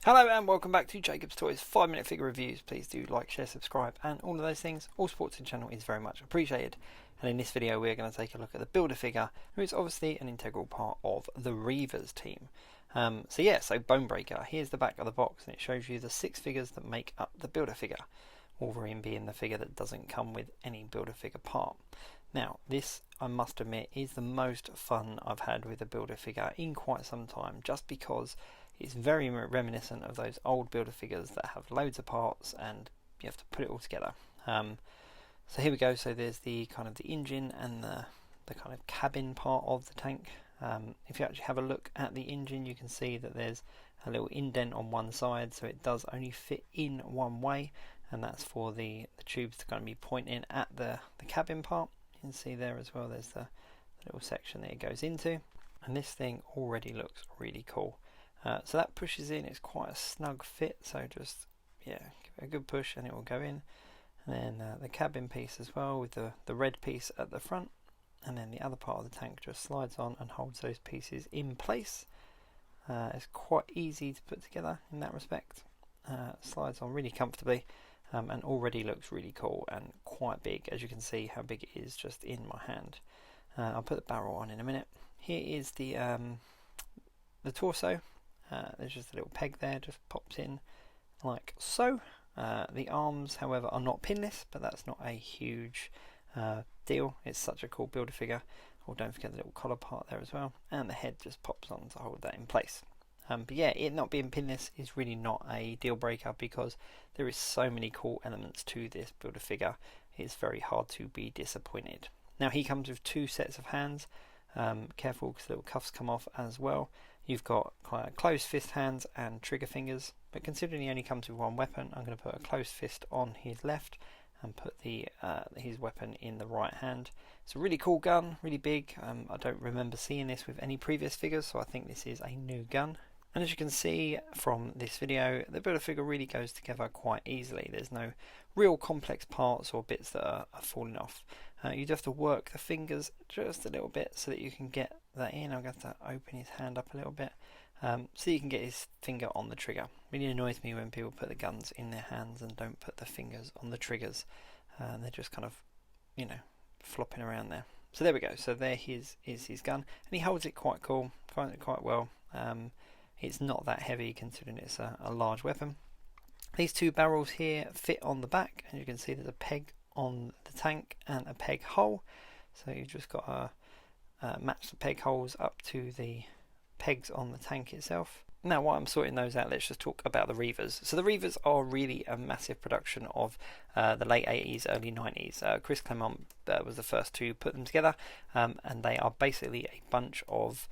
Hello and welcome back to Jacob's Toys 5-minute figure reviews. Please do like, share, subscribe and all of those things. All support to the channel is very much appreciated. And in this video we're going to take a look at the builder figure, who is obviously an integral part of the Reavers team. So BoneBreaker, here's the back of the box and it shows you the 6 figures that make up the builder figure. Wolverine being the figure that doesn't come with any builder figure part. Now this, I must admit, is the most fun I've had with a builder figure in quite some time, just because it's very reminiscent of those old builder figures that have loads of parts and you have to put it all together. So here we go. So there's the kind of the engine and the kind of cabin part of the tank. If you actually have a look at the engine, you can see that there's a little indent on one side, so it does only fit in one way, and that's for the tubes to kind of be pointing at the cabin part. You can see there as well, there's the little section that it goes into, and this thing already looks really cool. So that pushes in, it's quite a snug fit, so just give it a good push and it will go in. And then the cabin piece as well, with the red piece at the front, and then the other part of the tank just slides on and holds those pieces in place. It's quite easy to put together in that respect. Slides on really comfortably, and already looks really cool and quite big, as you can see how big it is just in my hand. I'll put the barrel on in a minute. Here is the torso. There's just a little peg there, just pops in like so. The arms, however, are not pinless, but that's not a huge deal. It's such a cool builder figure. Oh, don't forget the little collar part there as well, and the head just pops on to hold that in place. But yeah, it not being pinless is really not a deal breaker, because there is so many cool elements to this builder figure. It's very hard to be disappointed. Now he comes with 2 sets of hands. Careful, because the little cuffs come off as well. You've got closed fist hands and trigger fingers, but considering he only comes with one weapon, I'm going to put a closed fist on his left and put his weapon in the right hand. It's a really cool gun, really big. I don't remember seeing this with any previous figures, so I think this is a new gun. And as you can see from this video, the builder figure really goes together quite easily. There's no real complex parts or bits that are falling off. You do have to work the fingers just a little bit so that you can get that in. I'm going to have to open his hand up a little bit so you can get his finger on the trigger. It really annoys me when people put the guns in their hands and don't put the fingers on the triggers. They're just kind of, flopping around there. So there we go. So there is his gun, and he holds it quite cool, finds it quite well. It's not that heavy considering it's a large weapon. These 2 barrels here fit on the back, and you can see there's a peg on the tank and a peg hole. So you've just got to match the peg holes up to the pegs on the tank itself. Now while I'm sorting those out, let's just talk about the Reavers. So the Reavers are really a massive production of the late 80s, early 90s. Chris Claremont was the first to put them together, and they are basically a bunch of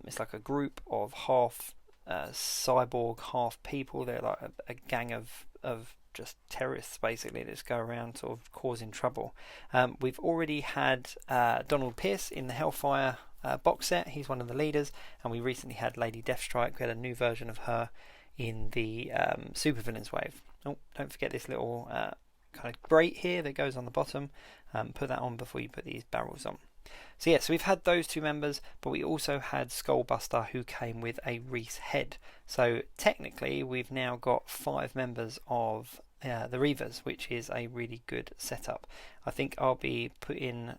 it's like a group of half cyborg, half people. They're like a gang of just terrorists, basically, that just go around sort of causing trouble. We've already had Donald Pierce in the Hellfire box set. He's one of the leaders, and we recently had Lady Deathstrike. We had a new version of her in the Supervillains wave. Oh, don't forget this little kind of grate here that goes on the bottom. Put that on before you put these barrels on. So we've had those 2 members, but we also had Skullbuster, who came with a Reese head. So technically we've now got 5 members of the Reavers, which is a really good setup. I think I'll be putting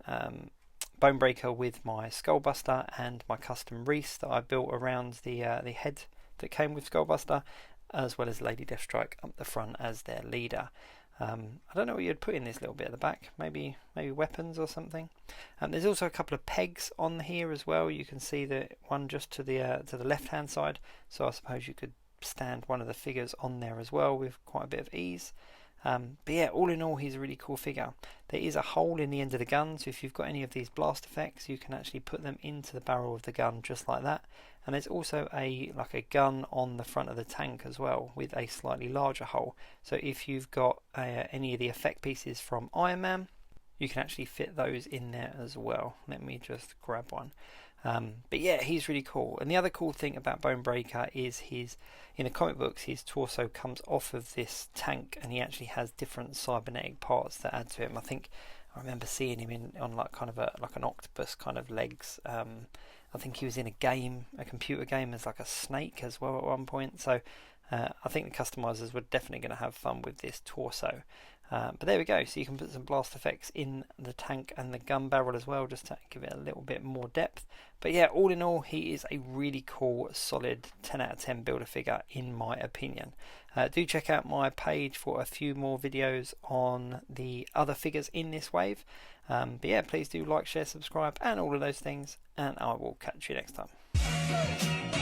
BoneBreaker with my Skullbuster and my custom Reese that I built around the head that came with Skullbuster, as well as Lady Deathstrike up the front as their leader. I don't know what you'd put in this little bit at the back. Maybe weapons or something. There's also a couple of pegs on here as well. You can see the one just to the left hand side. So I suppose you could stand one of the figures on there as well with quite a bit of ease. But yeah, all in all, he's a really cool figure. There is a hole in the end of the gun, so if you've got any of these blast effects, you can actually put them into the barrel of the gun just like that. And there's also a gun on the front of the tank as well, with a slightly larger hole. So if you've got any of the effect pieces from Iron Man, you can actually fit those in there as well. Let me just grab one. But yeah, he's really cool. And the other cool thing about BoneBreaker is in the comic books, his torso comes off of this tank, and he actually has different cybernetic parts that add to him. I think I remember seeing him on like kind of like an octopus kind of legs. I think he was in a game, a computer game, as like a snake as well at one point. So I think the customizers were definitely going to have fun with this torso. But there we go, so you can put some blast effects in the tank and the gun barrel as well, just to give it a little bit more depth. But yeah, all in all, he is a really cool, solid 10 out of 10 builder figure in my opinion. Do check out my page for a few more videos on the other figures in this wave. But yeah, please do like, share, subscribe and all of those things, and I will catch you next time.